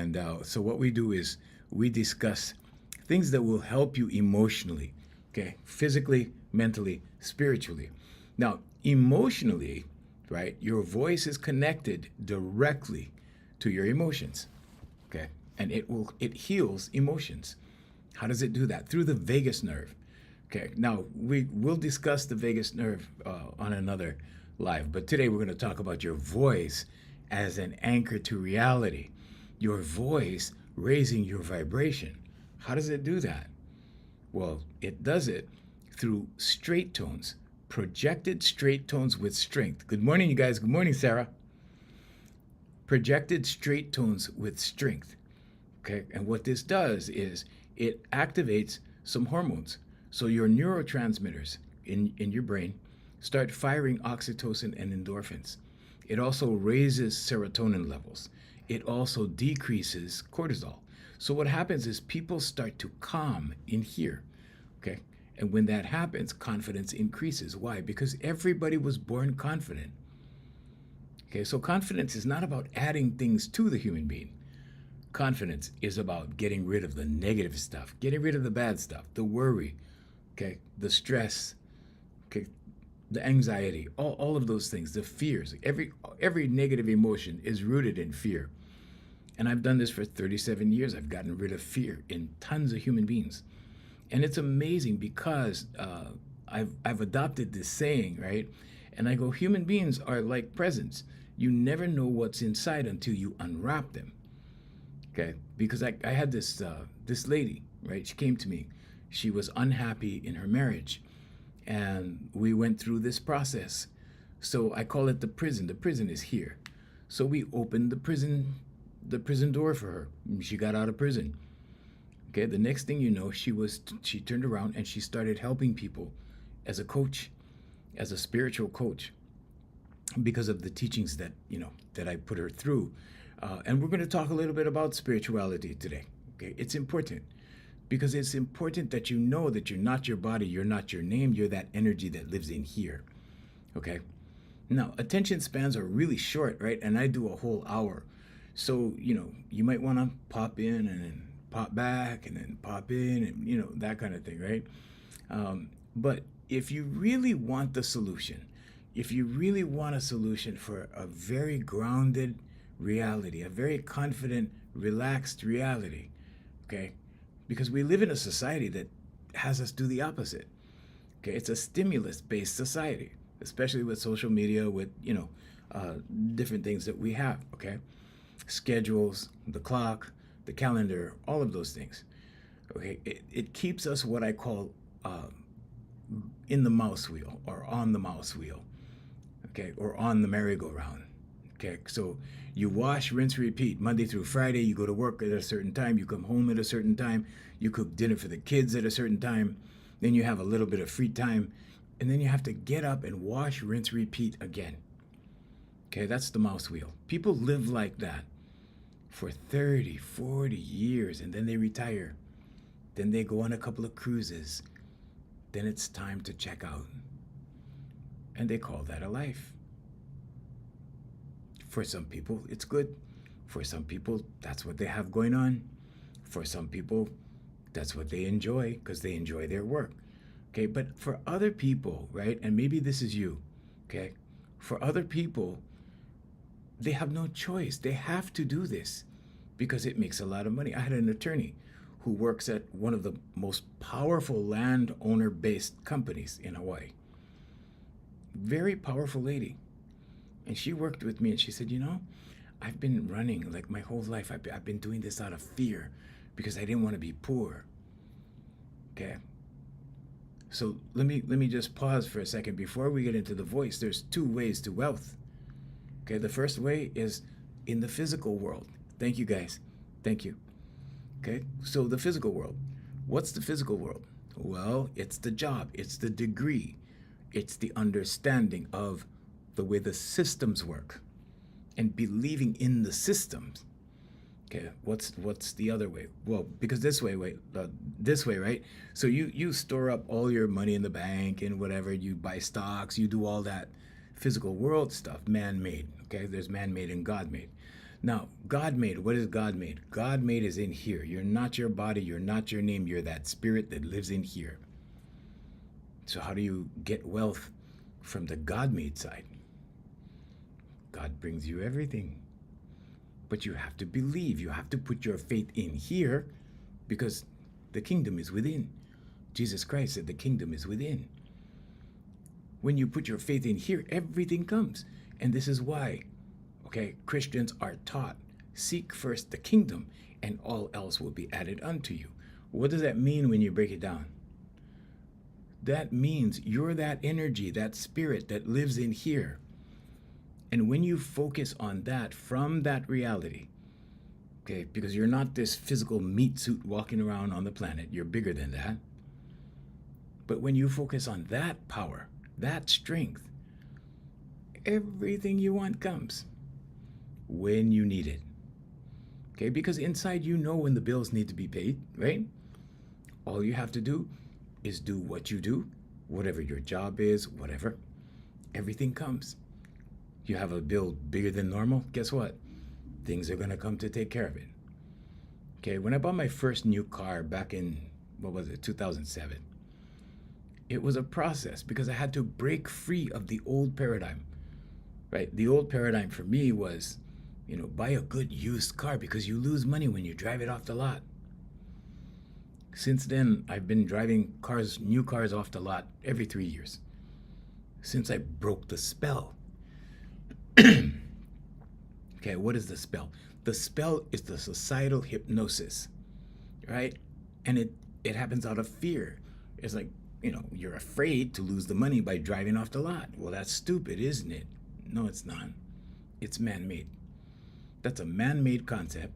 And so what we do is we discuss things that will help you emotionally, okay? Physically, mentally, spiritually. Now, emotionally, right, your voice is connected directly to your emotions, okay? And it heals emotions. How does it do that? Through the vagus nerve. Okay, now we will discuss the vagus nerve on another live, but today we're going to talk about your voice as an anchor to reality. Your voice raising your vibration. How does it do that? Well, it does it through straight tones, projected straight tones with strength. Good morning, you guys. Good morning, Sarah. Projected straight tones with strength. Okay, and what this does is it activates some hormones. So your neurotransmitters in your brain start firing oxytocin and endorphins. It also raises serotonin levels. It also decreases cortisol. So what happens is people start to calm in here, okay? And when that happens, confidence increases. Why? Because everybody was born confident. Okay, so confidence is not about adding things to the human being. Confidence is about getting rid of the negative stuff, getting rid of the bad stuff, the worry, okay, the stress, okay, the anxiety, all of those things, the fears. Every negative emotion is rooted in fear. And I've done this for 37 years. I've gotten rid of fear in tons of human beings. And it's amazing because I've adopted this saying, right? And I go, human beings are like presents. You never know what's inside until you unwrap them. Okay, because I had this lady, right? She came to me. She was unhappy in her marriage, and we went through this process. So I call it the prison. The prison is here. So we opened the prison door for her. She got out of prison. Okay, the next thing you know, she turned around and she started helping people as a coach, as a spiritual coach, because of the teachings that I put her through. And we're going to talk a little bit about spirituality today. Okay, it's important because it's important that you know that you're not your body, you're not your name, you're that energy that lives in here. Okay. Now, attention spans are really short, right? And I do a whole hour. So, you might want to pop in and then pop back and then pop in and, that kind of thing, right? But if you really want the solution, if you really want a solution for a very grounded reality, a very confident, relaxed reality, okay? Because we live in a society that has us do the opposite, okay? It's a stimulus-based society, especially with social media, with, different things that we have, okay? Schedules, the clock, the calendar, all of those things, okay? It keeps us what I call in the mouse wheel or on the mouse wheel, okay? Or on the merry-go-round, okay? So you wash, rinse, repeat, Monday through Friday. You go to work at a certain time. You come home at a certain time. You cook dinner for the kids at a certain time. Then you have a little bit of free time. And then you have to get up and wash, rinse, repeat again. Okay, that's the mouse wheel. People live like that for 30, 40 years, and then they retire. Then they go on a couple of cruises. Then it's time to check out. And they call that a life. For some people, it's good. For some people, that's what they have going on. For some people, that's what they enjoy because they enjoy their work. Okay, but for other people, right, and maybe this is you, okay, for other people, they have no choice. They have to do this because it makes a lot of money. I had an attorney who works at one of the most powerful landowner-based companies in Hawaii. Very powerful lady. And she worked with me and she said, I've been running like my whole life. I've been doing this out of fear because I didn't want to be poor. Okay. So let me just pause for a second before we get into the voice. There's two ways to wealth. Okay. The first way is in the physical world. Thank you guys. Thank you. Okay. So the physical world. What's the physical world? Well, it's the job. It's the degree. It's the understanding of the way the systems work and believing in the systems. Okay, what's the other way? Well, because this way, right? So you store up all your money in the bank and whatever, you buy stocks, you do all that physical world stuff, man-made, okay? There's man-made and God-made. Now, God made, what is God made? God made is in here. You're not your body, you're not your name, you're that spirit that lives in here. So how do you get wealth from the God made side? God brings you everything. But you have to believe, you have to put your faith in here, because the kingdom is within. Jesus Christ said the kingdom is within. When you put your faith in here, everything comes. And this is why, okay, Christians are taught, seek first the kingdom and all else will be added unto you. What does that mean when you break it down? That means you're that energy, that spirit that lives in here. And when you focus on that from that reality, okay, because you're not this physical meat suit walking around on the planet, you're bigger than that. But when you focus on that power, that strength, everything you want comes when you need it. Okay, because inside you know when the bills need to be paid, right? All you have to do is do what you do, whatever your job is, whatever. Everything comes. You have a bill bigger than normal, guess what? Things are going to come to take care of it. Okay, when I bought my first new car back in, 2007, it was a process because I had to break free of the old paradigm, right? The old paradigm for me was, buy a good used car because you lose money when you drive it off the lot. Since then, I've been driving new cars off the lot every 3 years since I broke the spell. Okay, what is the spell? The spell is the societal hypnosis, right? And it happens out of fear. It's like, you're afraid to lose the money by driving off the lot. Well, that's stupid, isn't it? No, it's not. It's man-made. That's a man-made concept.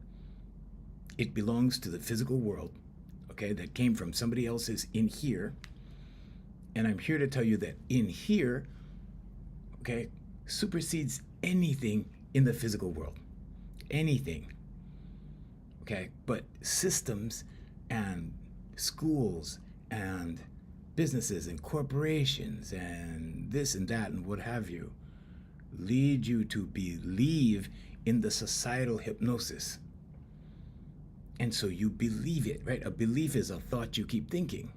It belongs to the physical world, okay, that came from somebody else's in here. And I'm here to tell you that in here, okay, supersedes anything in the physical world. Anything. Okay, but systems and schools and businesses and corporations and this and that and what have you lead you to believe in the societal hypnosis. And so you believe it, right? A belief is a thought you keep thinking.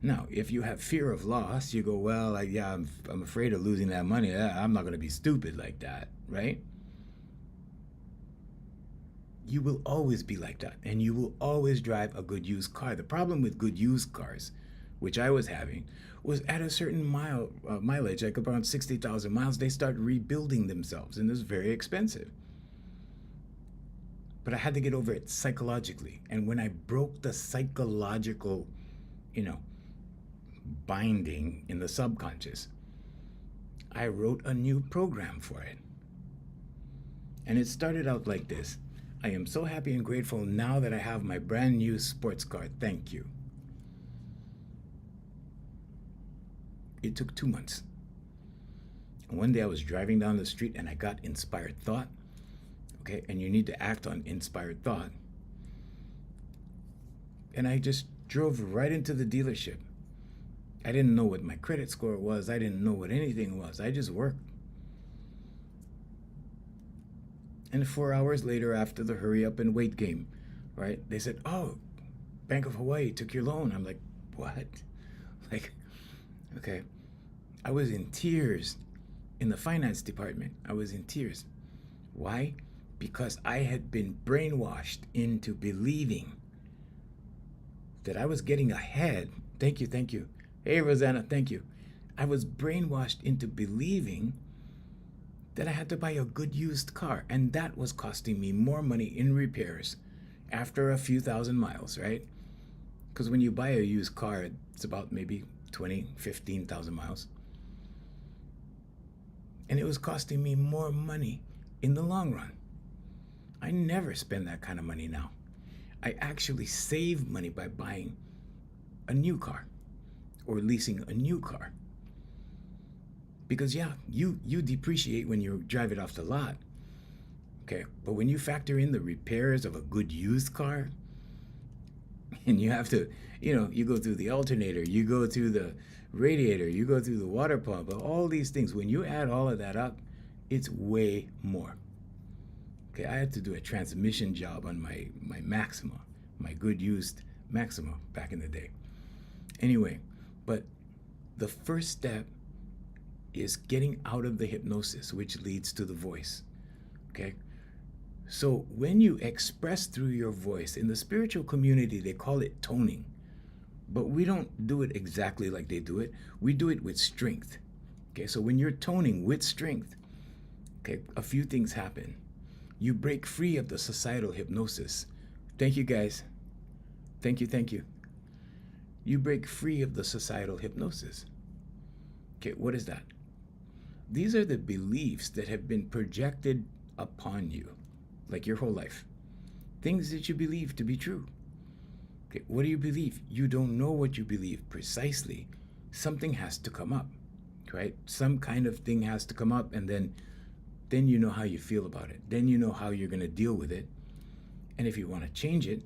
Now, if you have fear of loss, you go, well, I'm afraid of losing that money. I'm not going to be stupid like that, right? You will always be like that, and you will always drive a good used car. The problem with good used cars, which I was having, was at a certain mileage, like around 60,000 miles, they start rebuilding themselves, and it's very expensive. But I had to get over it psychologically. And when I broke the psychological, binding in the subconscious, I wrote a new program for it. And it started out like this. I am so happy and grateful now that I have my brand new sports car. Thank you. It took 2 months. And one day I was driving down the street and I got inspired thought. Okay, and you need to act on inspired thought. And I just drove right into the dealership. I didn't know what my credit score was. I didn't know what anything was. I just worked. And 4 hours later, after the hurry up and wait game, right, they said, oh, Bank of Hawaii took your loan. I'm like, what? Like, okay. I was in tears in the finance department. I was in tears. Why? Because I had been brainwashed into believing that I was getting ahead. Thank you. Hey, Rosanna, thank you. I was brainwashed into believing that I had to buy a good used car, and that was costing me more money in repairs after a few thousand miles, right? Because when you buy a used car, it's about maybe 15,000 miles. And it was costing me more money in the long run. I never spend that kind of money now. I actually save money by buying a new car or leasing a new car. Because you depreciate when you drive it off the lot. Okay, but when you factor in the repairs of a good used car, and you have to, you go through the alternator, you go through the radiator, you go through the water pump, all these things, when you add all of that up, it's way more. Okay, I had to do a transmission job on my Maxima, my good used Maxima back in the day. Anyway, but the first step is getting out of the hypnosis, which leads to the voice. Okay? So when you express through your voice, in the spiritual community, they call it toning. But we don't do it exactly like they do it. We do it with strength. Okay, so when you're toning with strength, okay, a few things happen. You break free of the societal hypnosis. Thank you, guys. Thank you. You break free of the societal hypnosis. Okay, what is that? These are the beliefs that have been projected upon you, like your whole life. Things that you believe to be true. Okay, what do you believe? You don't know what you believe precisely. Something has to come up, right? Some kind of thing has to come up, and then you know how you feel about it. Then you know how you're going to deal with it. And if you want to change it,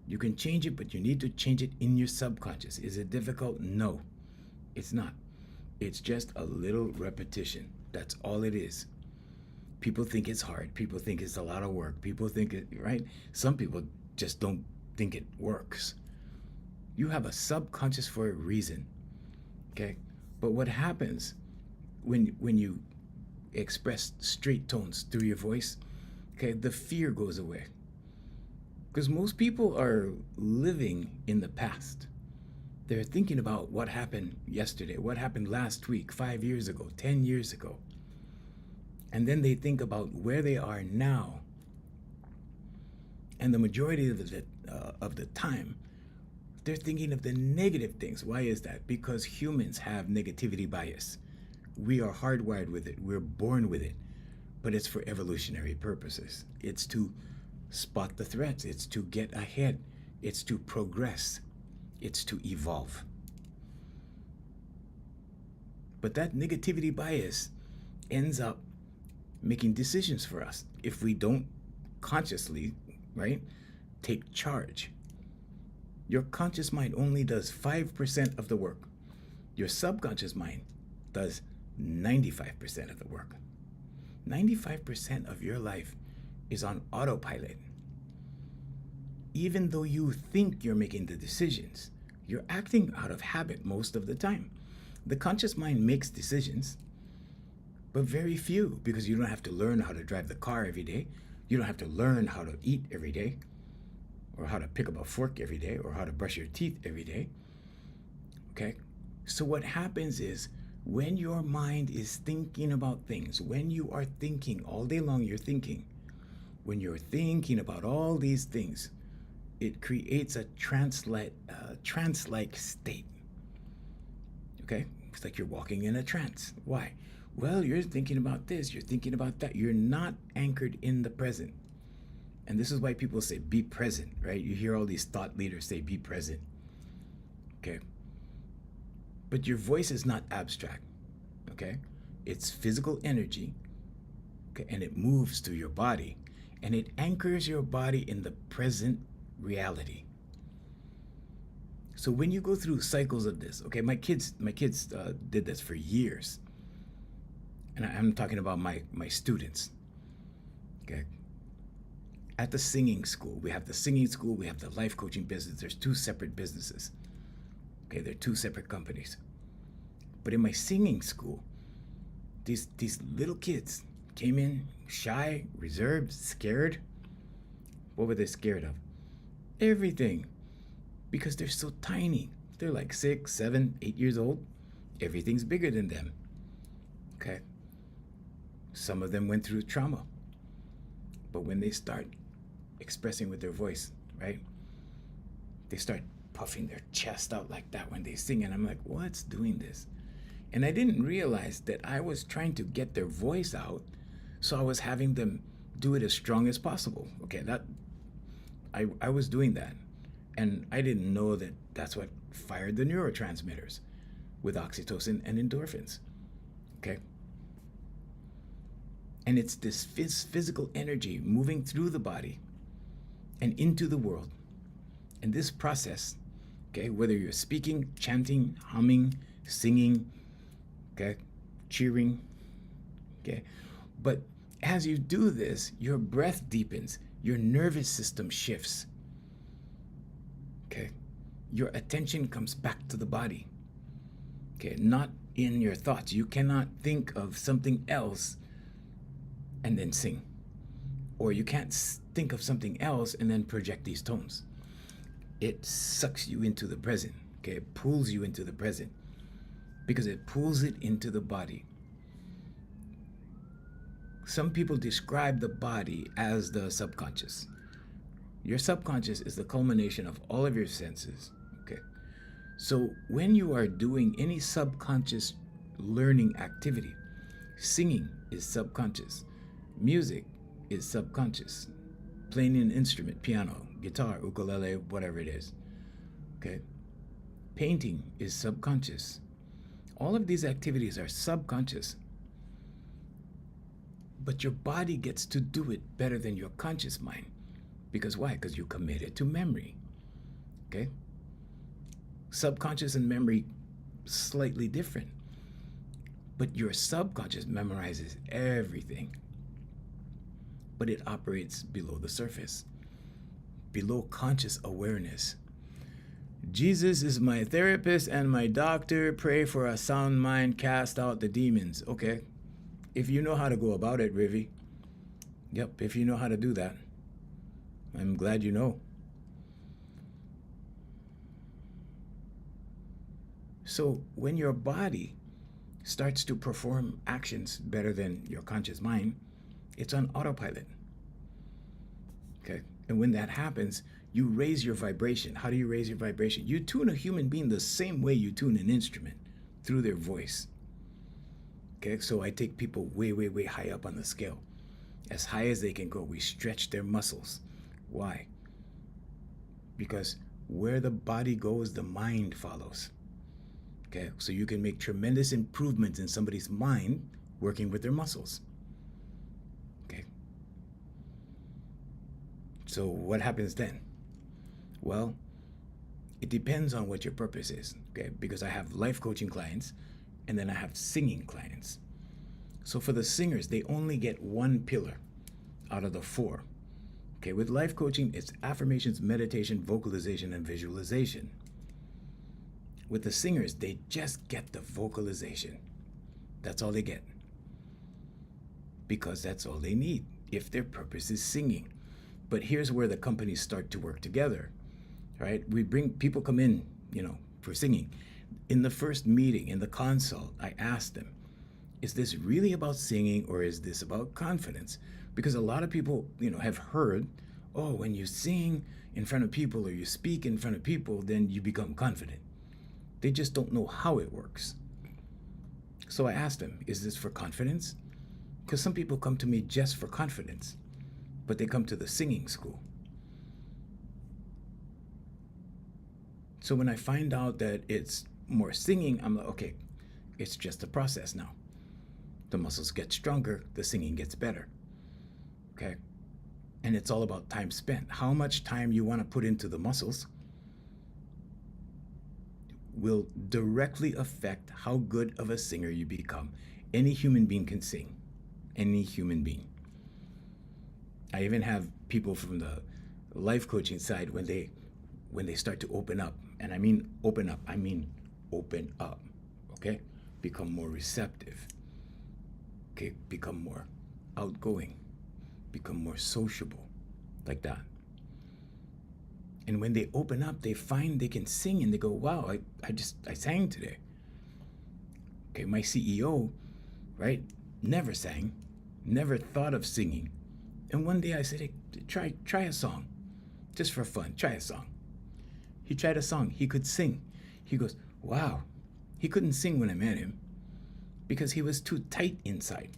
you can change it, but you need to change it in your subconscious. Is it difficult? No, it's not. It's just a little repetition. That's all it is. People think it's hard. People think it's a lot of work. People think it, right? Some people just don't think it works. You have a subconscious for a reason, okay? But what happens when you express straight tones through your voice, okay, the fear goes away. Because most people are living in the past. They're thinking about what happened yesterday, what happened last week, 5 years ago, 10 years ago. And then they think about where they are now. And the majority of the time, they're thinking of the negative things. Why is that? Because humans have negativity bias. We are hardwired with it. We're born with it. But it's for evolutionary purposes. It's to spot the threats. It's to get ahead. It's to progress. It's to evolve. But that negativity bias ends up making decisions for us if we don't consciously, right, take charge. Your conscious mind only does 5% of the work. Your subconscious mind does 95% of the work. 95% of your life is on autopilot. Even though you think you're making the decisions, you're acting out of habit most of the time. The conscious mind makes decisions, but very few, because you don't have to learn how to drive the car every day. You don't have to learn how to eat every day, or how to pick up a fork every day, or how to brush your teeth every day. Okay? So what happens is, when your mind is thinking about things, when you are thinking all day long, you're thinking. When you're thinking about all these things, it creates a trance-like state. Okay? It's like you're walking in a trance. Why? Well, you're thinking about this, you're thinking about that. You're not anchored in the present. And this is why people say, be present, right? You hear all these thought leaders say, be present. Okay? But your voice is not abstract. Okay? It's physical energy. Okay? And it moves through your body. And it anchors your body in the present reality. So when you go through cycles of this, okay, my kids did this for years. And I'm talking about my students. Okay? At the singing school, we have the singing school, we have the life coaching business. There's two separate businesses. Okay, they're two separate companies. But in my singing school, these little kids came in shy, reserved, scared. What were they scared of? Everything. Because they're so tiny. They're like 6, 7, 8 years old. Everything's bigger than them. Okay? Some of them went through trauma. But when they start expressing with their voice, right? They start puffing their chest out like that when they sing. And I'm like, what's doing this? And I didn't realize that I was trying to get their voice out. So I was having them do it as strong as possible. Okay, I was doing that. And I didn't know that that's what fired the neurotransmitters with oxytocin and endorphins. Okay? And it's this physical energy moving through the body and into the world. And this process, okay, whether you're speaking, chanting, humming, singing, okay, cheering, okay, but As you do this, your breath deepens, your nervous system shifts. Okay? Your attention comes back to the body. Okay? Not in your thoughts. You cannot think of something else and then sing. Or you can't think of something else and then project these tones. It sucks you into the present. Okay? It pulls you into the present because it pulls it into the body. Some people describe the body as the subconscious. Your subconscious is the culmination of all of your senses. Okay. So when you are doing any subconscious learning activity, singing is subconscious, music is subconscious, playing an instrument, piano, guitar, ukulele, whatever it is. Okay. Painting is subconscious. All of these activities are subconscious. But your body gets to do it better than your conscious mind. Because why? Because you commit it to memory. Okay? Subconscious and memory, slightly different. But your subconscious memorizes everything. But it operates below the surface, below conscious awareness. Jesus is my therapist and my doctor. Pray for a sound mind, cast out the demons. Okay. If you know how to go about it, Rivi. Yep, if you know how to do that. I'm glad you know. So when your body starts to perform actions better than your conscious mind, it's on autopilot. Okay? And when that happens, you raise your vibration. How do you raise your vibration? You tune a human being the same way you tune an instrument, through their voice. Okay, so I take people way, way, way high up on the scale. As high as they can go, we stretch their muscles. Why? Because where the body goes, the mind follows. Okay, so you can make tremendous improvements in somebody's mind working with their muscles. Okay. So what happens then? Well, it depends on what your purpose is. Okay, because I have life coaching clients and then I have singing clients. So for the singers, they only get one pillar out of the 4. Okay, with life coaching, it's affirmations, meditation, vocalization, and visualization. With the singers, they just get the vocalization. That's all they get. Because that's all they need if their purpose is singing. But here's where the companies start to work together, right? We bring people come in, for singing. In the first meeting, in the consult, I asked them, is this really about singing or is this about confidence? Because a lot of people, have heard, oh, when you sing in front of people or you speak in front of people, then you become confident. They just don't know how it works. So I asked them, is this for confidence? Because some people come to me just for confidence, but they come to the singing school. So when I find out that it's more singing, I'm like, okay, it's just a process now. The muscles get stronger, the singing gets better. Okay? And it's all about time spent. How much time you want to put into the muscles will directly affect how good of a singer you become. Any human being can sing. Any human being. I even have people from the life coaching side when they start to open up, and I mean open up, open up, okay? Become more receptive, okay? Become more outgoing, become more sociable, like that. And when they open up, they find they can sing and they go, wow, I sang today. Okay, my CEO, right, never sang, never thought of singing. And one day I said, hey, try a song, just for fun, try a song. He tried a song, he could sing. He goes, wow. He couldn't sing when I met him because he was too tight inside.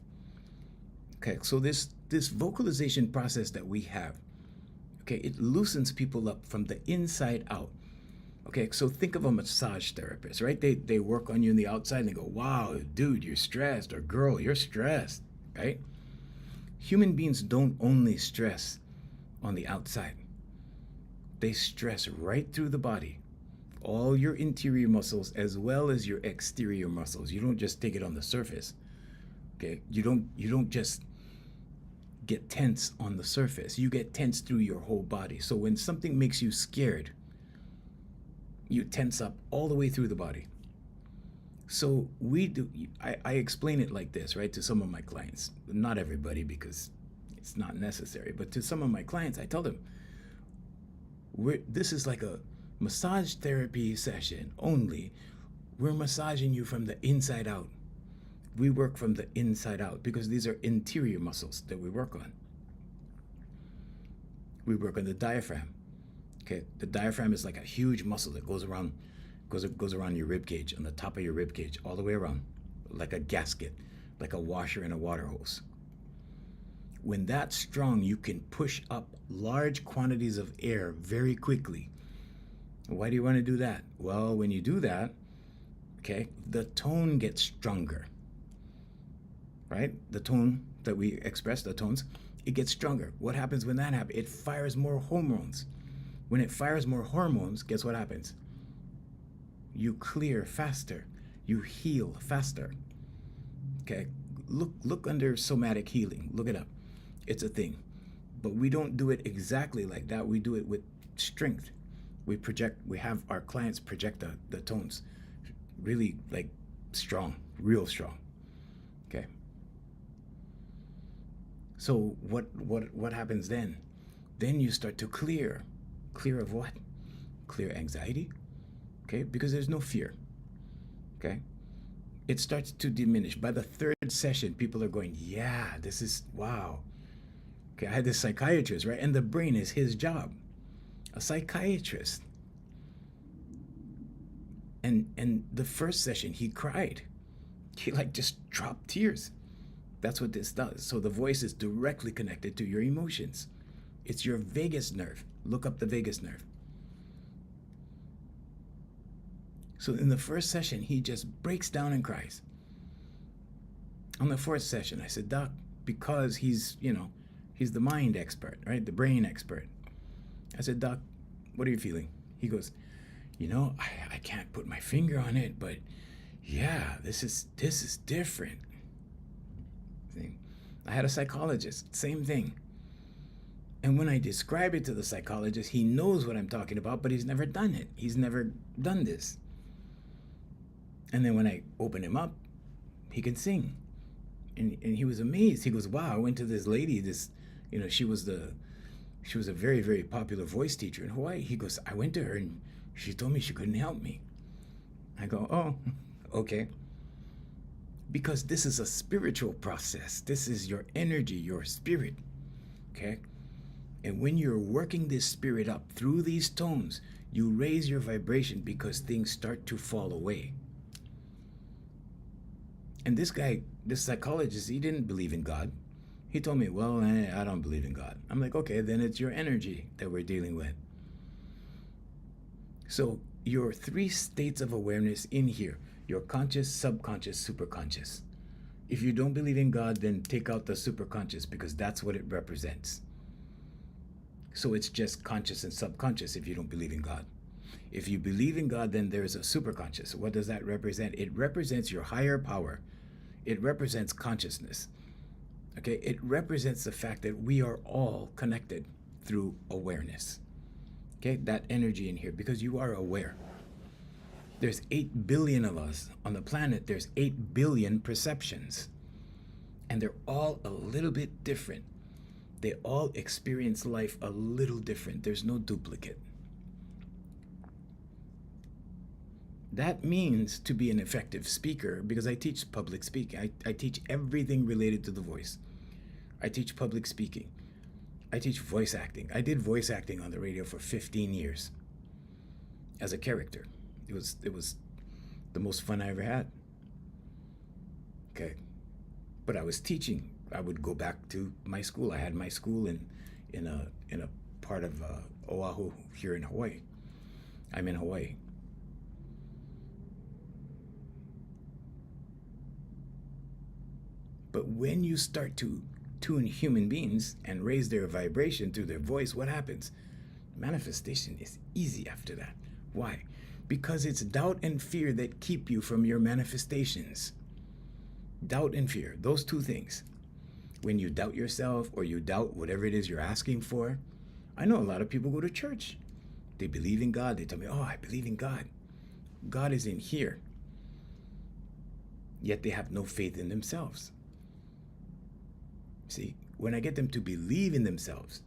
Okay, so this vocalization process that we have, okay, it loosens people up from the inside out. Okay, so think of a massage therapist, right? They work on you on the outside and they go, wow, dude, you're stressed, or girl, you're stressed, right? Human beings don't only stress on the outside. They stress right through the body. All your interior muscles as well as your exterior muscles. You don't just take it on the surface. Okay? You don't just get tense on the surface. You get tense through your whole body. So when something makes you scared, you tense up all the way through the body. So I explain it like this, right, to some of my clients. Not everybody, because it's not necessary, but to some of my clients, I tell them, this is like a massage therapy session, only we're massaging you from the inside out. We work from the inside out because these are interior muscles that we work on. We work on the diaphragm. Okay, the diaphragm is like a huge muscle that goes around your rib cage, on the top of your rib cage, all the way around, like a gasket, like a washer in a water hose. When that's strong, you can push up large quantities of air very quickly. Why do you want to do that? Well, when you do that, okay, the tone gets stronger, right? The tone that we express, the tones, it gets stronger. What happens when that happens? It fires more hormones. When it fires more hormones, guess what happens? You clear faster. You heal faster. Okay, look under somatic healing. Look it up. It's a thing. But we don't do it exactly like that. We do it with strength. We have our clients project the tones really like strong, real strong. Okay. So what happens then? Then you start to clear. Clear of what? Clear anxiety. Okay, because there's no fear. Okay. It starts to diminish. By the third session, people are going, yeah, this is, wow. Okay, I had this psychiatrist, right? And the brain is his job. A psychiatrist. And the first session, he cried. He like just dropped tears. That's what this does. So the voice is directly connected to your emotions. It's your vagus nerve. Look up the vagus nerve. So in the first session, he just breaks down and cries. On the fourth session, I said, Doc, because he's the mind expert, right? The brain expert. I said, Doc, what are you feeling? He goes, I can't put my finger on it, but yeah, this is different. See? I had a psychologist, same thing. And when I describe it to the psychologist, he knows what I'm talking about, but he's never done it. He's never done this. And then when I open him up, he can sing. And he was amazed. He goes, wow, I went to this lady, she was a very, very popular voice teacher in Hawaii. He goes, I went to her and she told me she couldn't help me. I go, oh, okay. Because this is a spiritual process. This is your energy, your spirit, okay? And when you're working this spirit up through these tones, you raise your vibration because things start to fall away. And this guy, this psychologist, he didn't believe in God. He told me, well, I don't believe in God. I'm like, okay, then it's your energy that we're dealing with. So your 3 states of awareness in here, your conscious, subconscious, superconscious. If you don't believe in God, then take out the superconscious because that's what it represents. So it's just conscious and subconscious if you don't believe in God. If you believe in God, then there's a superconscious. What does that represent? It represents your higher power. It represents consciousness. Okay, it represents the fact that we are all connected through awareness. Okay, that energy in here, because you are aware. There's 8 billion of us on the planet. There's 8 billion perceptions. And they're all a little bit different. They all experience life a little different. There's no duplicate. That means to be an effective speaker, because I teach public speaking. I teach everything related to the voice. I teach public speaking. I teach voice acting. I did voice acting on the radio for 15 years as a character. It was the most fun I ever had. Okay. But I was teaching. I would go back to my school. I had my school in a part of Oahu here in Hawaii. I'm in Hawaii. But when you start to tune human beings and raise their vibration through their voice, what happens? Manifestation is easy after that. Why? Because it's doubt and fear that keep you from your manifestations. Doubt and fear, those 2 things. when you doubt yourself or you doubt whatever it is you're asking for. I know a lot of people go to church. They believe in God. They tell me, oh, I believe in God. God is in here. Yet they have no faith in themselves. See, when I get them to believe in themselves,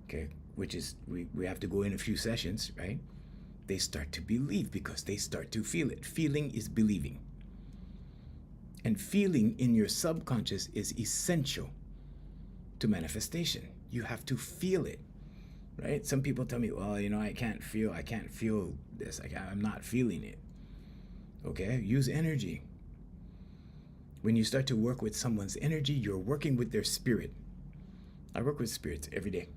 okay, which is, we have to go in a few sessions, right? They start to believe because they start to feel it. Feeling is believing. And feeling in your subconscious is essential to manifestation. You have to feel it, right? Some people tell me, well, you know, I can't feel this. I'm not feeling it. Okay, use energy. When you start to work with someone's energy, you're working with their spirit. I work with spirits every day.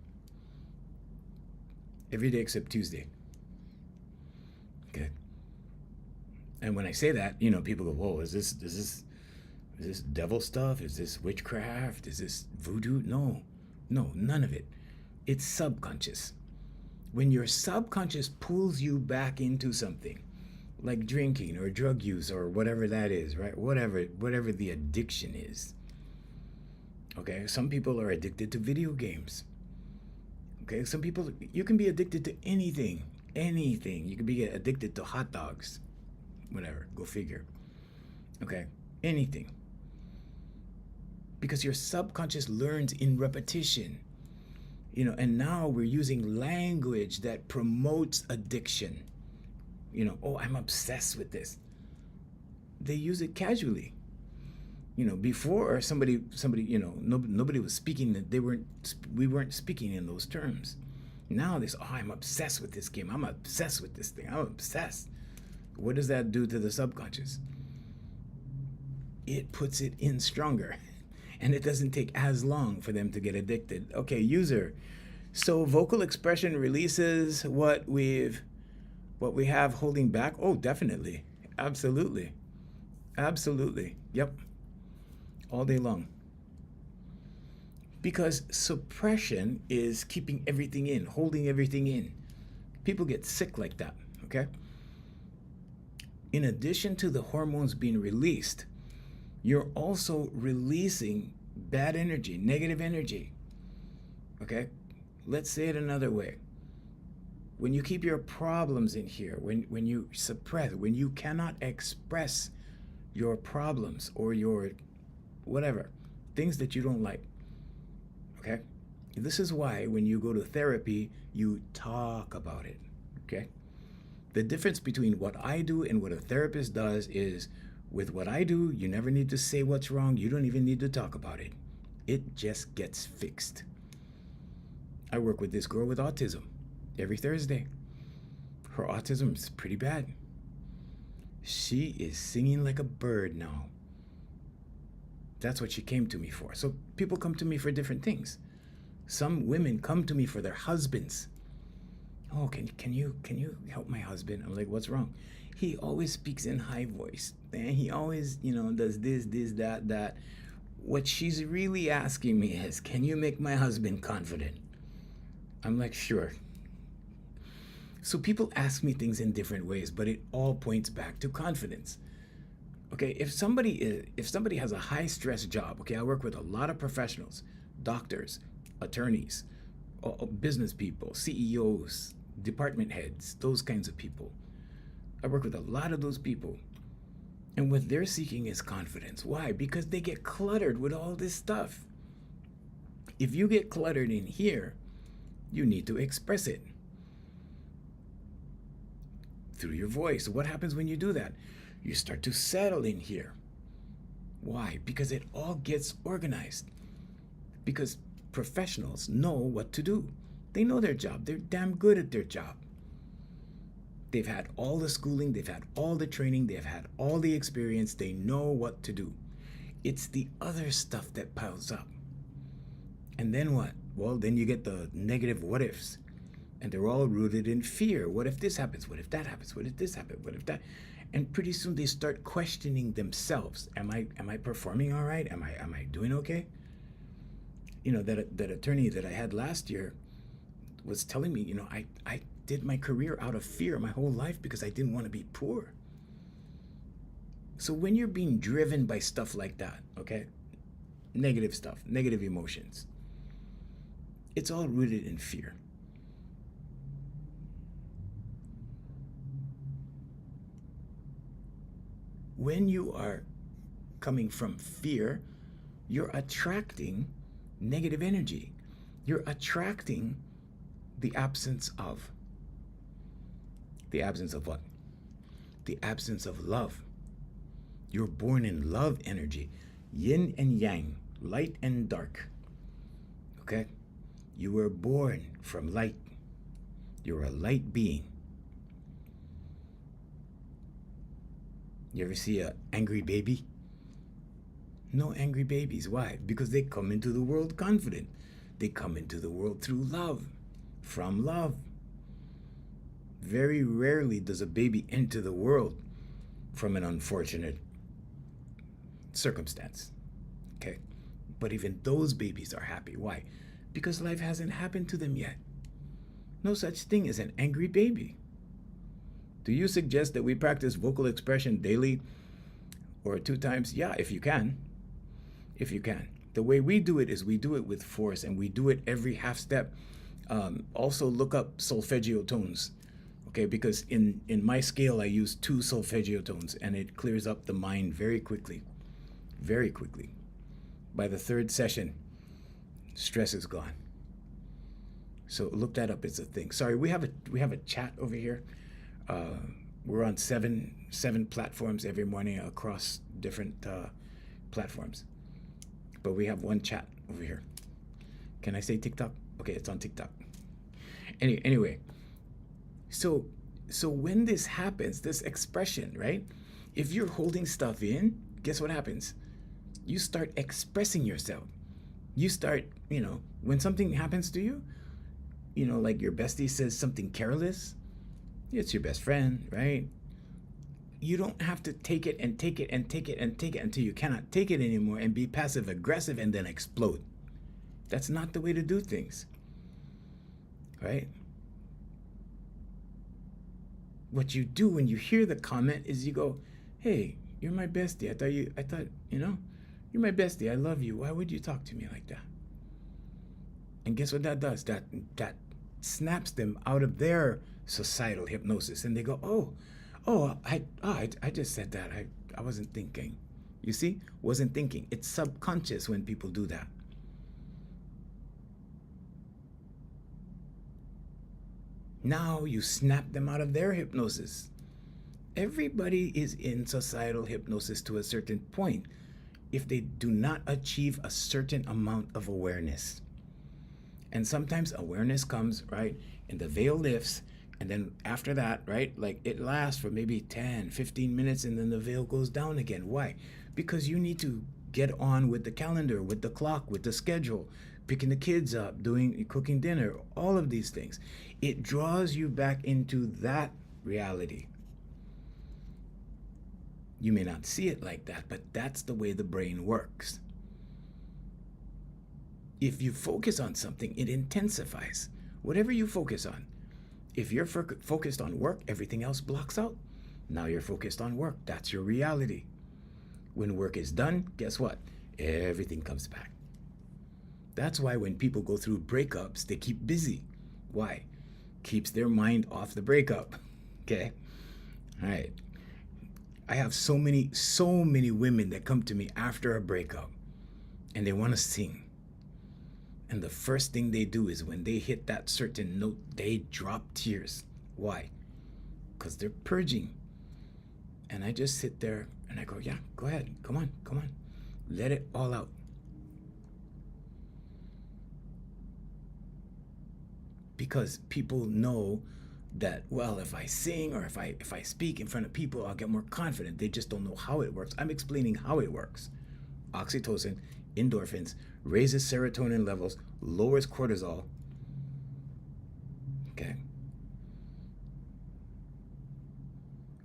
Every day except Tuesday. Okay. And when I say that, you know, people go, whoa, is this devil stuff? Is this witchcraft? Is this voodoo? No, none of it. It's subconscious. When your subconscious pulls you back into something, like drinking or drug use or whatever that is, right? Whatever the addiction is. Okay, some people are addicted to video games. Okay, some people, you can be addicted to anything. You can be addicted to hot dogs. Whatever, go figure. Okay, anything. Because your subconscious learns in repetition. You know, and now we're using language that promotes addiction. You know, oh, I'm obsessed with this. They use it casually. You know, before somebody, you know, nobody was speaking that we weren't speaking in those terms. Now this, oh, I'm obsessed with this game. I'm obsessed with this thing. I'm obsessed. What does that do to the subconscious? It puts it in stronger. And it doesn't take as long for them to get addicted. Okay, user. So vocal expression releases what we have holding back. Oh, definitely. Absolutely. Yep. All day long. Because suppression is keeping everything in, holding everything in. People get sick like that, okay? In addition to the hormones being released, you're also releasing bad energy, negative energy. Okay? Let's say it another way. When you keep your problems in here, when you suppress, when you cannot express your problems or your whatever, things that you don't like. Okay? This is why when you go to therapy, you talk about it. Okay? The difference between what I do and what a therapist does is, with what I do, you never need to say what's wrong. You don't even need to talk about it. It just gets fixed. I work with this girl with autism every Thursday. Her autism is pretty bad. She is singing like a bird now. That's what she came to me for. So people come to me for different things. Some women come to me for their husbands. Oh, can you help my husband? I'm like, what's wrong? He always speaks in high voice. And he always, does this, that. What she's really asking me is, can you make my husband confident? I'm like, sure. So people ask me things in different ways, but it all points back to confidence. Okay, if somebody has a high stress job, okay, I work with a lot of professionals, doctors, attorneys, business people, CEOs, department heads, those kinds of people. I work with a lot of those people. And what they're seeking is confidence. Why? Because they get cluttered with all this stuff. If you get cluttered in here, you need to express it through your voice. What happens when you do that? You start to settle in here. Why? Because it all gets organized. Because professionals know what to do. They know their job. They're damn good at their job. They've had all the schooling, they've had all the training, they've had all the experience, they know what to do. It's the other stuff that piles up. And then what? Well, then you get the negative what ifs. And they're all rooted in fear. What if this happens? What if that happens? What if this happens? What if that? And pretty soon they start questioning themselves. Am I performing all right? Am I doing okay? That attorney that I had last year was telling me, I did my career out of fear my whole life because I didn't want to be poor. So when you're being driven by stuff like that, okay, negative stuff, negative emotions. It's all rooted in fear. When you are coming from fear, you're attracting negative energy. You're attracting the absence of. The absence of what? The absence of love. You're born in love energy, yin and yang, light and dark. Okay? You were born from light. You're a light being. You ever see an angry baby? No angry babies. Why? Because they come into the world confident. They come into the world through love, from love. Very rarely does a baby enter the world from an unfortunate circumstance. Okay? But even those babies are happy. Why? Because life hasn't happened to them yet. No such thing as an angry baby. Do you suggest that we practice vocal expression daily or 2 times? Yeah, if you can. If you can. The way we do it is we do it with force, and we do it every half step. Also look up solfeggio tones. Okay, because in my scale I use 2 solfeggio tones, and it clears up the mind very quickly. Very quickly. By the 3rd session, stress is gone. So look that up. It's a thing. Sorry, we have a chat over here. We're on seven platforms every morning across different platforms. But we have one chat over here. Can I say TikTok? Okay, it's on TikTok. Anyway, so when this happens, this expression, right? If you're holding stuff in, guess what happens? You start expressing yourself. You start, when something happens to you, like your bestie says something careless, it's your best friend, right? You don't have to take it and take it and take it and take it until you cannot take it anymore and be passive aggressive and then explode. That's not the way to do things, right? What you do when you hear the comment is you go, hey, you're my bestie. I thought, you're my bestie. I love you. Why would you talk to me like that? And guess what that does? That snaps them out of their societal hypnosis, and they go, I just said that. I wasn't thinking. You see? Wasn't thinking. It's subconscious when people do that. Now you snap them out of their hypnosis. Everybody is in societal hypnosis to a certain point if they do not achieve a certain amount of awareness. And sometimes awareness comes, right, and the veil lifts, and then after that, right, like it lasts for maybe 10, 15 minutes, and then the veil goes down again. Why? Because you need to get on with the calendar, with the clock, with the schedule, picking the kids up, cooking dinner, all of these things. It draws you back into that reality. You may not see it like that, but that's the way the brain works. If you focus on something, it intensifies. Whatever you focus on. If you're focused on work, everything else blocks out. Now you're focused on work. That's your reality. When work is done, guess what? Everything comes back. That's why when people go through breakups, they keep busy. Why? Keeps their mind off the breakup. Okay? All right. I have so many women that come to me after a breakup and they want to sing. And the first thing they do is when they hit that certain note, they drop tears. Why? Because they're purging. And I just sit there and I go, yeah, go ahead. Come on. Let it all out. Because people know that, well, if I sing or if I speak in front of people, I'll get more confident. They just don't know how it works. I'm explaining how it works. Oxytocin, endorphins, raises serotonin levels, lowers cortisol. Okay?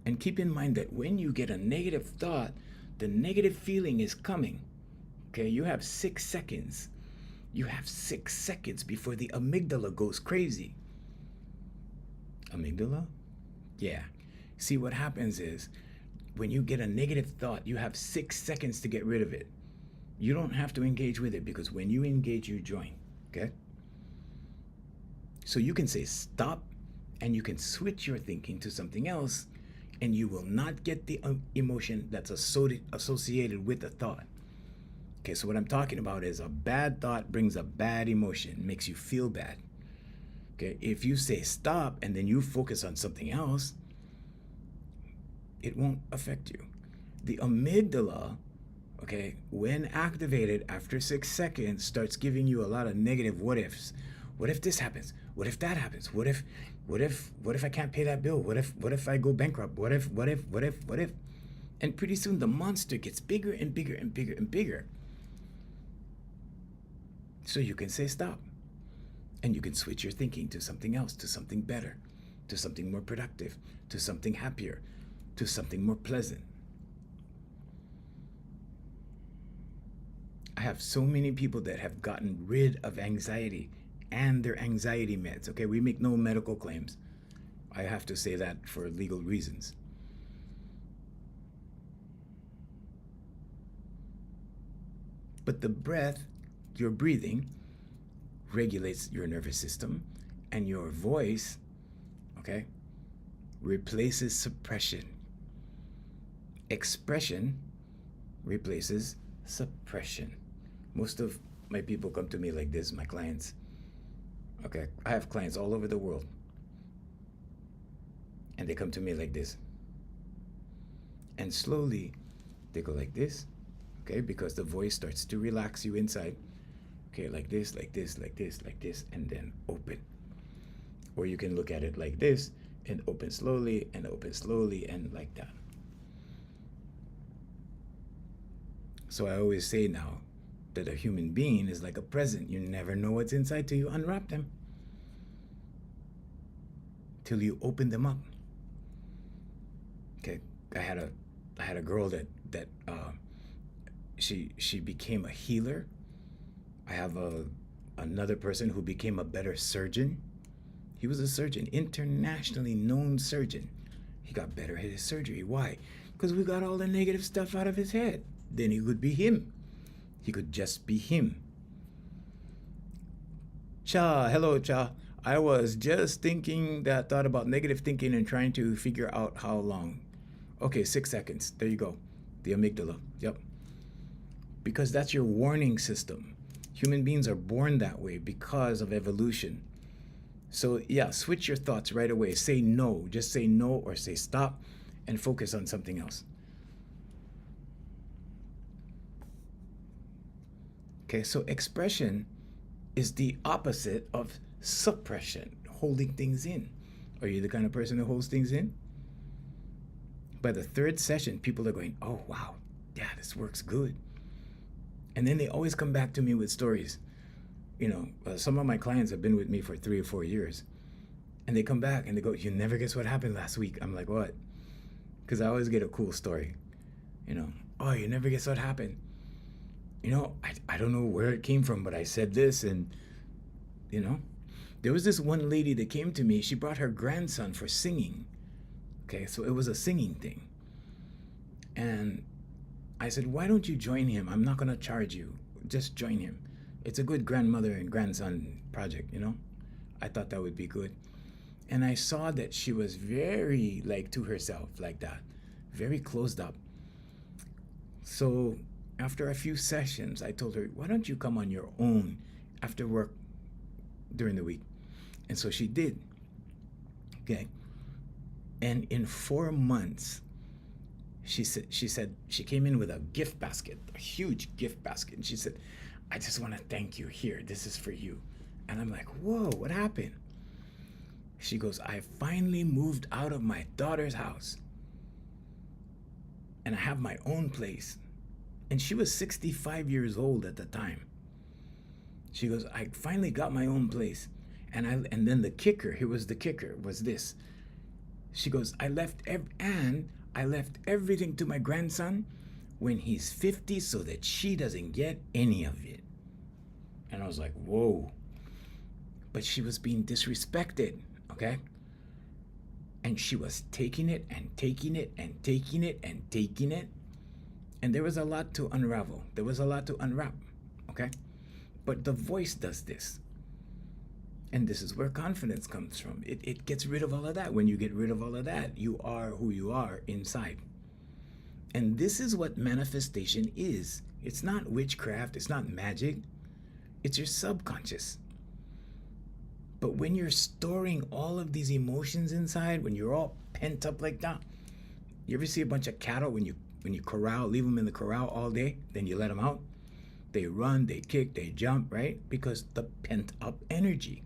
And keep in mind that when you get a negative thought, the negative feeling is coming. Okay? You have 6 seconds. You have 6 seconds before the amygdala goes crazy. Amygdala? Yeah. See, what happens is when you get a negative thought, you have 6 seconds to get rid of it. You don't have to engage with it, because when you engage, you join. Okay? So you can say stop, and you can switch your thinking to something else, and you will not get the emotion that's associated with the thought. Okay, so what I'm talking about is a bad thought brings a bad emotion, makes you feel bad. Okay, if you say stop and then you focus on something else, it won't affect you. The amygdala, okay, when activated after 6 seconds, starts giving you a lot of negative what ifs. What if this happens? What if that happens? What if I can't pay that bill? What if I go bankrupt? What if? And pretty soon the monster gets bigger and bigger and bigger and bigger. So you can say stop. And you can switch your thinking to something else, to something better, to something more productive, to something happier, to something more pleasant. I have so many people that have gotten rid of anxiety and their anxiety meds. Okay, we make no medical claims. I have to say that for legal reasons. But the breath, your breathing, regulates your nervous system, and your voice, okay, replaces suppression. Expression replaces suppression. Most of my people come to me like this, my clients. Okay, I have clients all over the world, and they come to me like this. And slowly they go like this, okay, because the voice starts to relax you inside. Okay, like this, like this, like this, like this, and then open. Or you can look at it like this and open slowly and like that. So I always say now that a human being is like a present. You never know what's inside till you unwrap them, till you open them up. Okay, I had a girl that she became a healer. I have another person who became a better surgeon. He was a surgeon, internationally known surgeon. He got better at his surgery. Why? Because we got all the negative stuff out of his head. Then he could be him. He could just be him. Cha, hello, Cha. I was just thought about negative thinking and trying to figure out how long. Okay, 6 seconds. There you go. The amygdala. Yep. Because that's your warning system. Human beings are born that way because of evolution. So yeah, switch your thoughts right away. Say no. Just say no or say stop and focus on something else. Okay, so expression is the opposite of suppression, holding things in. Are you the kind of person who holds things in? By the 3rd session, people are going, oh, wow, yeah, this works good. And then they always come back to me with stories. You know, some of my clients have been with me for 3 or 4 years. And they come back and they go, you never guess what happened last week. I'm like, what? Because I always get a cool story. You know, oh, you never guess what happened. You know, I don't know where it came from, but I said this, and, you know, there was this one lady that came to me. She brought her grandson for singing. Okay, so it was a singing thing. And I said, why don't you join him? I'm not going to charge you. Just join him. It's a good grandmother and grandson project, you know? I thought that would be good. And I saw that she was very, like, to herself, like that. Very closed up. So after a few sessions, I told her, why don't you come on your own after work during the week? And so she did. Okay. And in 4 months, she said she came in with a gift basket, a huge gift basket. And she said, I just want to thank you. Here, this is for you. And I'm like, whoa, what happened? She goes, I finally moved out of my daughter's house. And I have my own place. And she was 65 years old at the time. She goes, I finally got my own place. And then the kicker, here was the kicker, was this. She goes, I left everything to my grandson when he's 50 so that she doesn't get any of it. And I was like, whoa. But she was being disrespected, okay? And she was taking it and taking it and taking it and taking it. And there was a lot to unravel. There was a lot to unwrap. Okay? But the voice does this. And this is where confidence comes from. It gets rid of all of that. When you get rid of all of that, you are who you are inside. And this is what manifestation is. It's not witchcraft. It's not magic. It's your subconscious. But when you're storing all of these emotions inside, when you're all pent up like that, you ever see a bunch of cattle when you corral, leave them in the corral all day, then you let them out? They run, they kick, they jump, right? Because the pent up energy.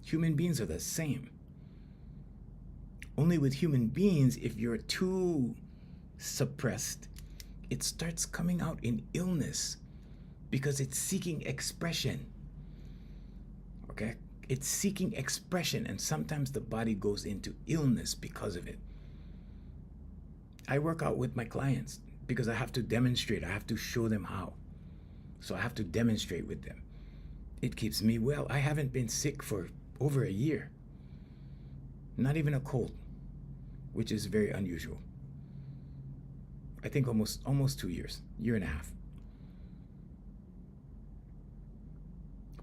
Human beings are the same. Only with human beings, if you're too suppressed, it starts coming out in illness because it's seeking expression. Okay? It's seeking expression, and sometimes the body goes into illness because of it. I work out with my clients because I have to demonstrate. I have to show them how. So I have to demonstrate with them. It keeps me well. I haven't been sick for over a year. Not even a cold, which is very unusual. I think almost 2 years, year and a half.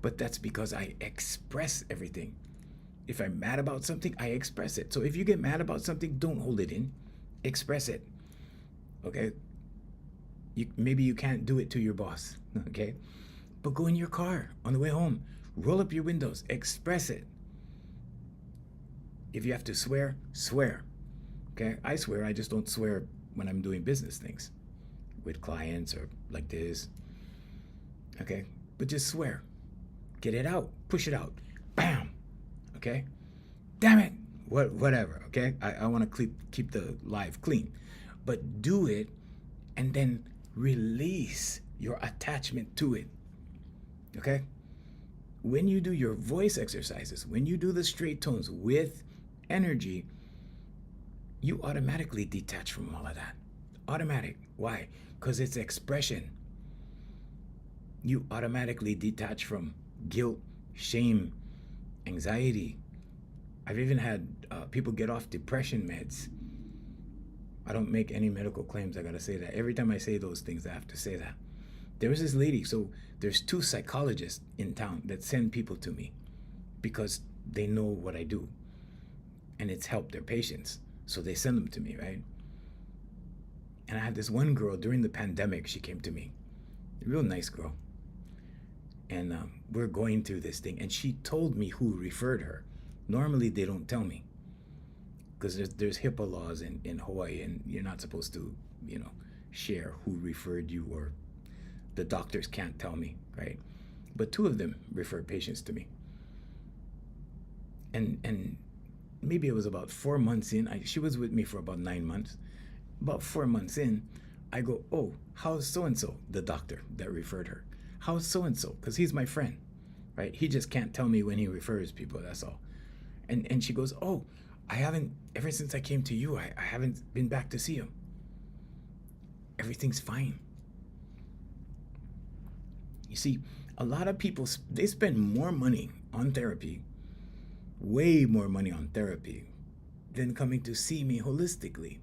But that's because I express everything. If I'm mad about something, I express it. So if you get mad about something, don't hold it in. Express it. Okay? Maybe you can't do it to your boss. Okay? But go in your car on the way home. Roll up your windows. Express it. If you have to swear, swear. Okay? I swear. I just don't swear when I'm doing business things with clients or like this. Okay? But just swear. Get it out. Push it out. Bam. Okay? Damn it. Whatever. Okay? I want to keep the life clean. But do it and then release your attachment to it. Okay? When you do your voice exercises, when you do the straight tones with energy, you automatically detach from all of that. Automatic. Why? Because it's expression. You automatically detach from guilt, shame, anxiety. I've even had people get off depression meds. I don't make any medical claims, I gotta say that. Every time I say those things, I have to say that. There was this lady, so there's 2 psychologists in town that send people to me because they know what I do and it's helped their patients. So they send them to me, right? And I had this one girl during the pandemic, she came to me, a real nice girl. And we're going through this thing and she told me who referred her. Normally they don't tell me because there's HIPAA laws in Hawaii and you're not supposed to, share who referred you, or the doctors can't tell me, right? But 2 of them referred patients to me. And maybe it was about 4 months in, she was with me for about 9 months. About 4 months in, I go, oh, how's so-and-so, the doctor that referred her? How's so-and-so? Because he's my friend, right? He just can't tell me when he refers people, that's all. And she goes, oh, I haven't, ever since I came to you, I haven't been back to see him. Everything's fine. You see, a lot of people, they spend more money on therapy, way more money on therapy, than coming to see me holistically.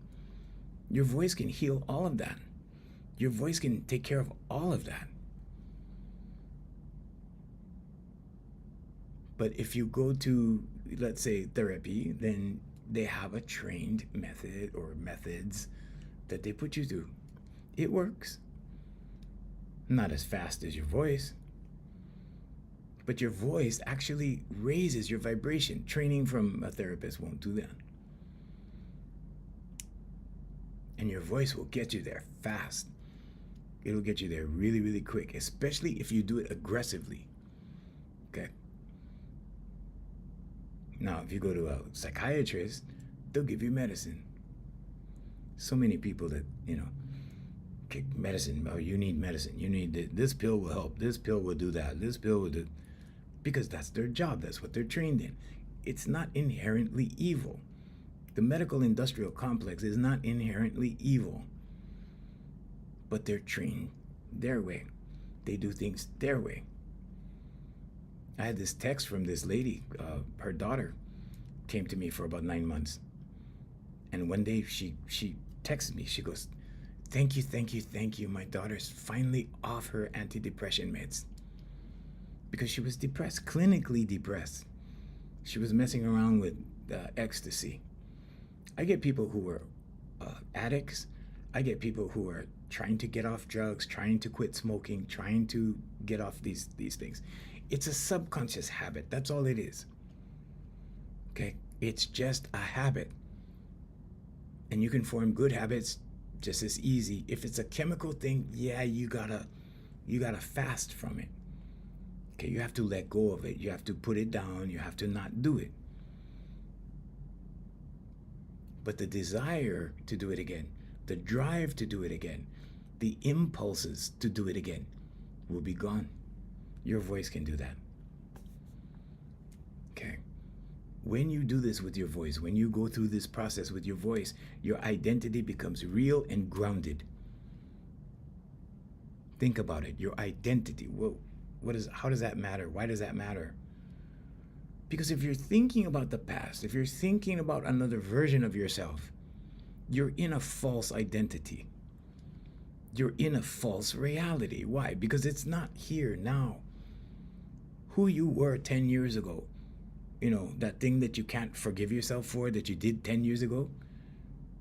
Your voice can heal all of that. Your voice can take care of all of that. But if you go to, let's say, therapy, then they have a trained method or methods that they put you through. It works. Not as fast as your voice, but your voice actually raises your vibration. Training from a therapist won't do that. And your voice will get you there fast. It'll get you there really, really quick, especially if you do it aggressively. Okay? Now, if you go to a psychiatrist, they'll give you medicine. So many people that, medicine, oh, you need medicine. You need this pill will help. This pill will do that. This pill will do, because that's their job. That's what they're trained in. It's not inherently evil. The medical industrial complex is not inherently evil, but they're trained their way. They do things their way. I had this text from this lady. Her daughter came to me for about 9 months. And one day she texted me. She goes, Thank you, thank you, thank you. My daughter's finally off her antidepressant meds because she was depressed, clinically depressed. She was messing around with ecstasy. I get people who are addicts. I get people who are trying to get off drugs, trying to quit smoking, trying to get off these things. It's a subconscious habit. That's all it is. Okay? It's just a habit. And you can form good habits just as easy. If it's a chemical thing, yeah, you gotta fast from it. Okay, you have to let go of it. You have to put it down. You have to not do it. But the desire to do it again, the drive to do it again, the impulses to do it again will be gone. Your voice can do that. Okay. When you do this with your voice, when you go through this process with your voice, your identity becomes real and grounded. Think about it. Your identity. Whoa. How does that matter? Why does that matter? Because if you're thinking about the past, if you're thinking about another version of yourself, you're in a false identity. You're in a false reality. Why? Because it's not here now. Who you were 10 years ago, that thing that you can't forgive yourself for that you did 10 years ago,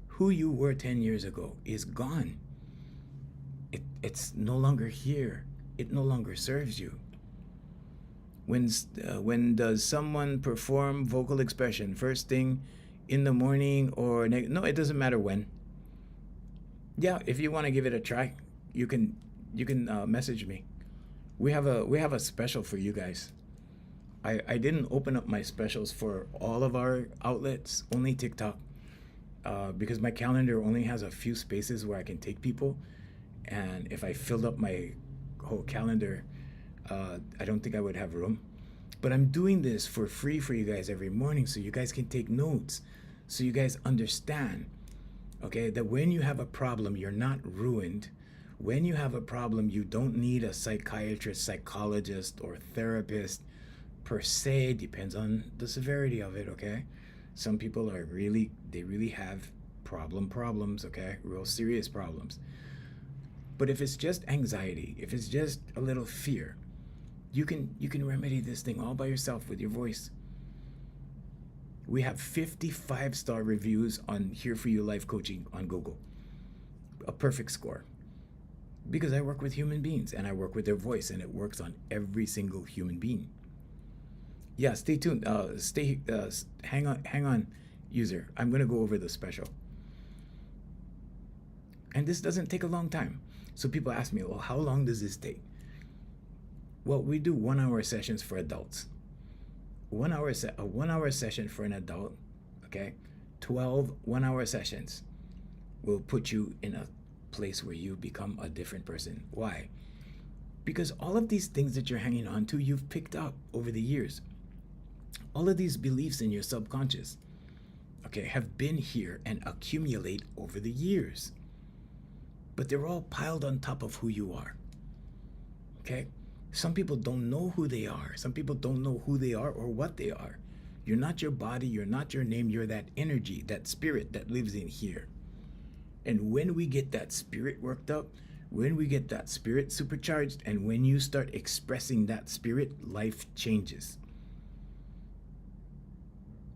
who you were 10 years ago is gone. It's no longer here. It no longer serves you. When does someone perform vocal expression? First thing in the morning or no, it doesn't matter when. Yeah, if you want to give it a try, you can message me. We have a special for you guys. I didn't open up my specials for all of our outlets, only TikTok, because my calendar only has a few spaces where I can take people, and if I filled up my whole calendar, I don't think I would have room. But I'm doing this for free for you guys every morning so you guys can take notes, so you guys understand, okay, that when you have a problem, you're not ruined. When you have a problem, you don't need a psychiatrist, psychologist, or therapist per se. Depends on the severity of it, okay? Some people they really have problems, okay? Real serious problems. But if it's just anxiety, if it's just a little fear, you can remedy this thing all by yourself with your voice. We have 55-star reviews on Here For You Life Coaching on Google. A perfect score. Because I work with human beings and I work with their voice, and it works on every single human being. Yeah, stay tuned. Hang on, user. I'm going to go over the special. And this doesn't take a long time. So people ask me, well, how long does this take? Well, we do 1 hour sessions for adults. A 1 hour session for an adult, okay? 12 1-hour sessions will put you in a place where you become a different person. Why? Because all of these things that you're hanging on to, you've picked up over the years. All of these beliefs in your subconscious, okay, have been here and accumulate over the years. But they're all piled on top of who you are, okay? Some people don't know who they are. Some people don't know who they are or what they are. You're not your body. You're not your name. You're that energy, that spirit that lives in here. And when we get that spirit worked up, when we get that spirit supercharged, and when you start expressing that spirit, life changes.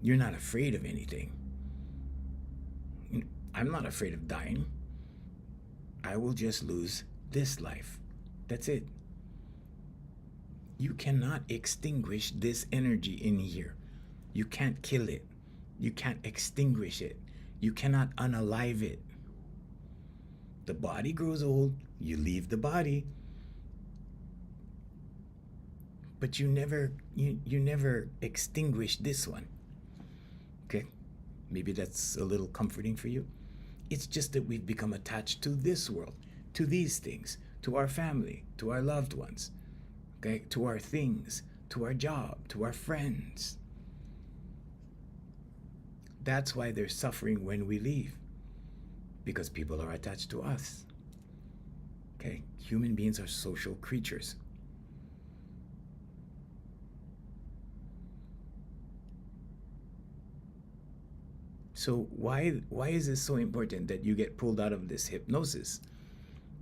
You're not afraid of anything. I'm not afraid of dying. I will just lose this life. That's it. You cannot extinguish this energy in here. You can't kill it. You can't extinguish it. You cannot unalive it. The body grows old, you leave the body. But you never extinguish this one. Okay? Maybe that's a little comforting for you. It's just that we've become attached to this world, to these things, to our family, to our loved ones, okay, to our things, to our job, to our friends. That's why there's suffering when we leave, because people are attached to us. Okay, human beings are social creatures. So why is this so important that you get pulled out of this hypnosis?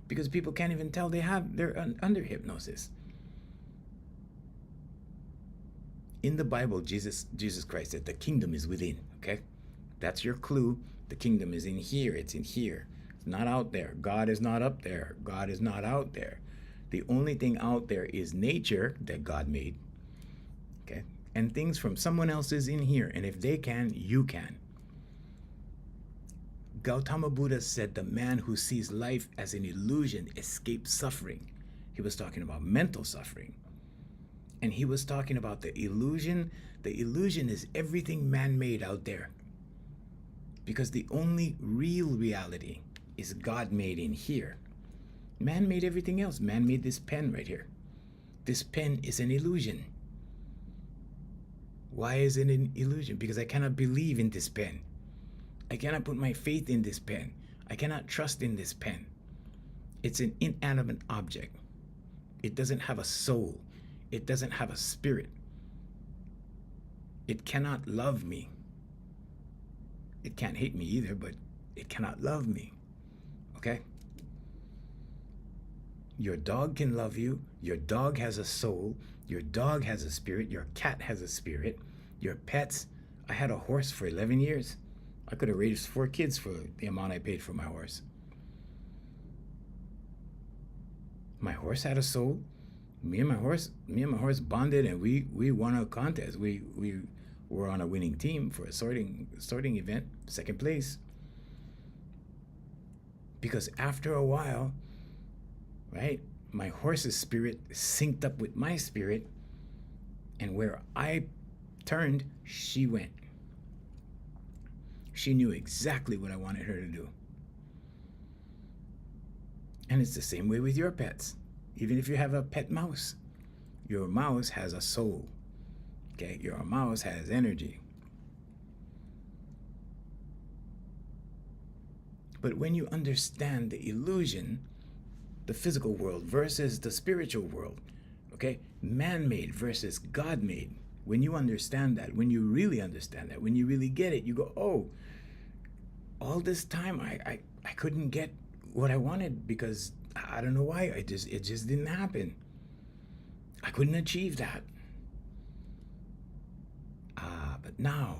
Because people can't even tell they're under hypnosis. In the Bible, Jesus Christ said the kingdom is within. Okay, that's your clue. The kingdom is in here. It's in here. It's not out there. God is not up there. God is not out there. The only thing out there is nature that God made. Okay, and things from someone else is in here. And if they can, you can. Gautama Buddha said the man who sees life as an illusion escapes suffering. He was talking about mental suffering. And he was talking about the illusion. The illusion is everything man-made out there. Because the only real reality is God-made in here. Man made everything else. Man made this pen right here. This pen is an illusion. Why is it an illusion? Because I cannot believe in this pen. I cannot put my faith in this pen. I cannot trust in this pen. It's an inanimate object. It doesn't have a soul. It doesn't have a spirit. It cannot love me. It can't hate me either, but it cannot love me. Okay? Your dog can love you. Your dog has a soul. Your dog has a spirit. Your cat has a spirit. Your pets. I had a horse for 11 years. I could have raised 4 kids for the amount I paid for my horse. My horse had a soul. Me and my horse bonded, and we won a contest. We were on a winning team for a sorting event, 2nd place. Because after a while, right, my horse's spirit synced up with my spirit, and where I turned, she went. She knew exactly what I wanted her to do. And it's the same way with your pets. Even if you have a pet mouse, your mouse has a soul. Okay, your mouse has energy. But when you understand the illusion, the physical world versus the spiritual world, okay, man-made versus God-made, when you understand that, when you really understand that, when you really get it, you go, oh, all this time I couldn't get what I wanted because I don't know why. It just didn't happen. I couldn't achieve that. But now,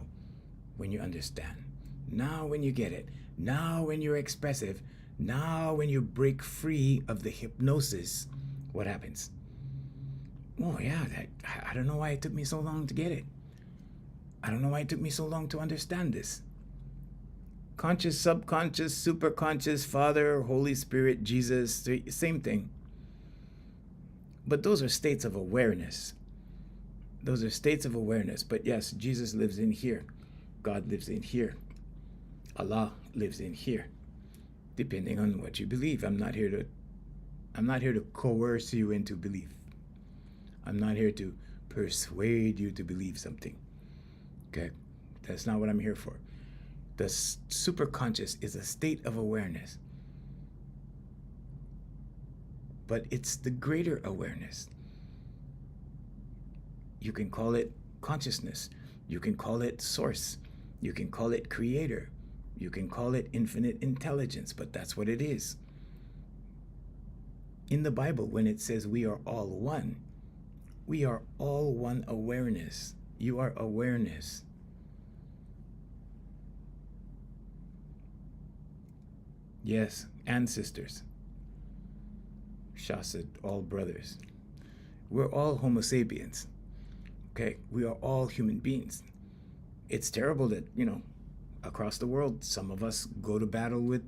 when you understand, now when you get it, now when you're expressive, now when you break free of the hypnosis, what happens? Oh yeah, I don't know why it took me so long to get it. I don't know why it took me so long to understand this. Conscious, subconscious, superconscious, Father, Holy Spirit, Jesus, same thing. But those are states of awareness. Those are states of awareness. But yes, Jesus lives in here. God lives in here. Allah lives in here. Depending on what you believe. I'm not here to coerce you into belief. I'm not here to persuade you to believe something. Okay? That's not what I'm here for. The superconscious is a state of awareness. But it's the greater awareness. You can call it consciousness. You can call it source. You can call it creator. You can call it infinite intelligence, but that's what it is. In the Bible, when it says we are all one awareness. You are awareness. Yes, and sisters. Shah said, all brothers. We're all Homo sapiens. Okay, we are all human beings. It's terrible that, across the world, some of us go to battle with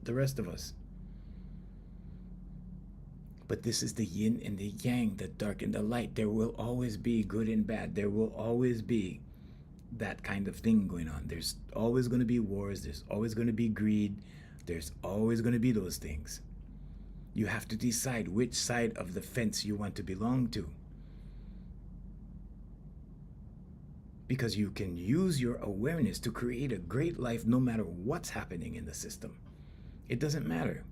the rest of us. But this is the yin and the yang, the dark and the light. There will always be good and bad. There will always be that kind of thing going on. There's always going to be wars. There's always going to be greed. There's always going to be those things. You have to decide which side of the fence you want to belong to. Because you can use your awareness to create a great life no matter what's happening in the system. It doesn't matter.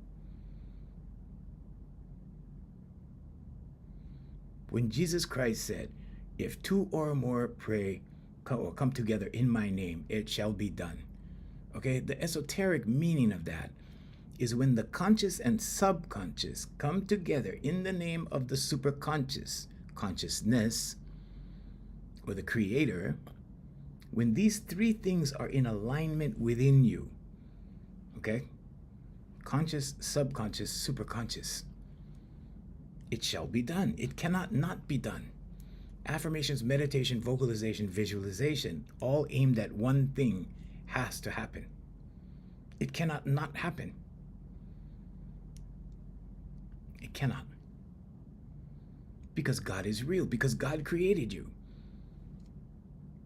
When Jesus Christ said, if 2 or more pray, come together in my name, it shall be done. Okay, the esoteric meaning of that is when the conscious and subconscious come together in the name of the superconscious, consciousness, or the creator. When these three things are in alignment within you, okay, conscious, subconscious, superconscious, it shall be done. It cannot not be done. Affirmations, meditation, vocalization, visualization, all aimed at one thing, has to happen. It cannot not happen. It cannot. Because God is real, because God created you,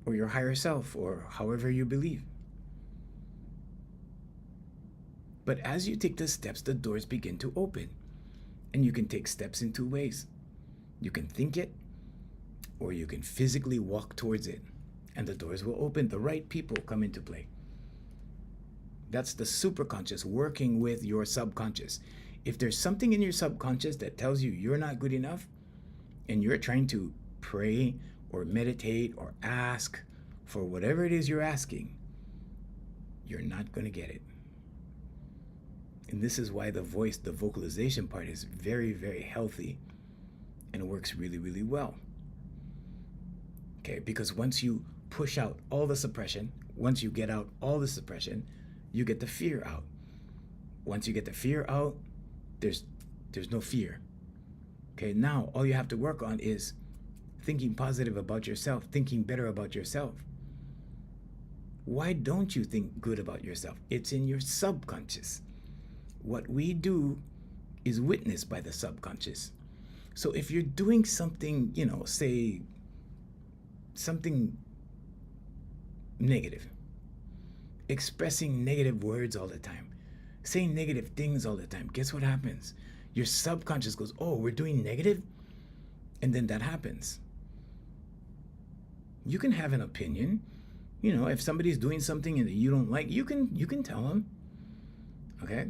or your higher self, or however you believe. But as you take the steps, the doors begin to open. And you can take steps in two ways. You can think it, or you can physically walk towards it. And the doors will open. The right people come into play. That's the superconscious working with your subconscious. If there's something in your subconscious that tells you you're not good enough, and you're trying to pray or meditate or ask for whatever it is you're asking, you're not going to get it. And this is why the vocalization part is very, very healthy and works really, really well. Okay, because once you push out all the suppression, once you get out all the suppression, you get the fear out. Once you get the fear out, there's no fear. Okay, now all you have to work on is thinking positive about yourself, thinking better about yourself. Why don't you think good about yourself? It's in your subconscious. What we do is witnessed by the subconscious. So if you're doing something, say something negative, expressing negative words all the time, saying negative things all the time, guess what happens? Your subconscious goes, oh, we're doing negative? And then that happens. You can have an opinion. If somebody's doing something that you don't like, you can tell them. Okay?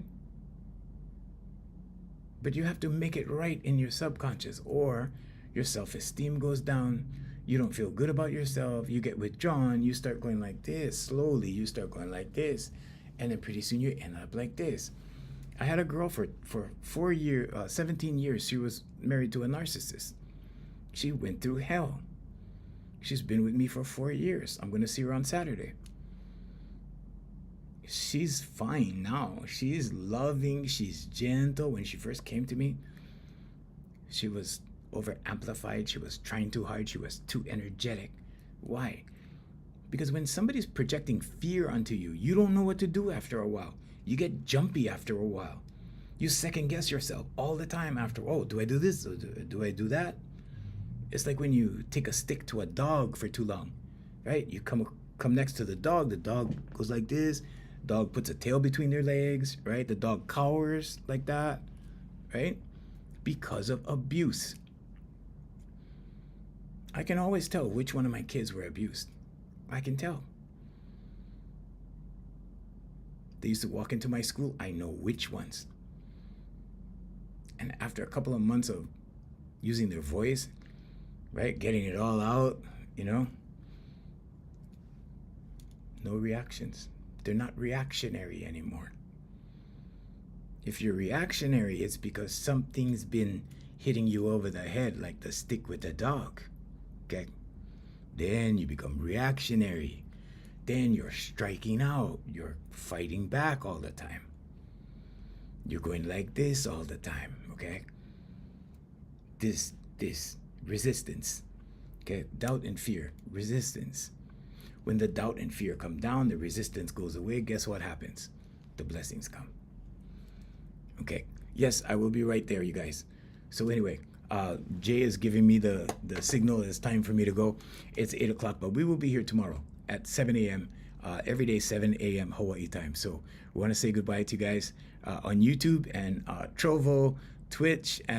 But you have to make it right in your subconscious, or your self-esteem goes down. You don't feel good about yourself. You get withdrawn. You start going like this. Slowly, you start going like this. And then pretty soon you end up like this. I had a girl for 17 years. She was married to a narcissist. She went through hell. She's been with me for 4 years. I'm going to see her on Saturday. She's fine now. She's loving. She's gentle. When she first came to me, she was over amplified. She was trying too hard. She was too energetic. Why? Because when somebody's projecting fear onto you, you don't know what to do after a while. You get jumpy after a while. You second guess yourself all the time after, oh, do I do this? Do I do that? It's like when you take a stick to a dog for too long, right? You come next to the dog goes like this. Dog puts a tail between their legs, right? The dog cowers like that, right? Because of abuse. I can always tell which one of my kids were abused. I can tell. They used to walk into my school. I know which ones. And after a couple of months of using their voice, right, getting it all out, no reactions. They're not reactionary anymore. If you're reactionary, it's because something's been hitting you over the head like the stick with the dog. Okay? Then you become reactionary. Then you're striking out. You're fighting back all the time. You're going like this all the time, okay? This resistance, okay? Doubt and fear, resistance. When the doubt and fear come down, the resistance goes away. Guess what happens? The blessings come. Okay. Yes, I will be right there, you guys. So anyway, Jay is giving me the signal. It's time for me to go. It's 8 o'clock, but we will be here tomorrow at 7 a.m. Every day, 7 a.m. Hawaii time. So we want to say goodbye to you guys on YouTube and Trovo, Twitch, and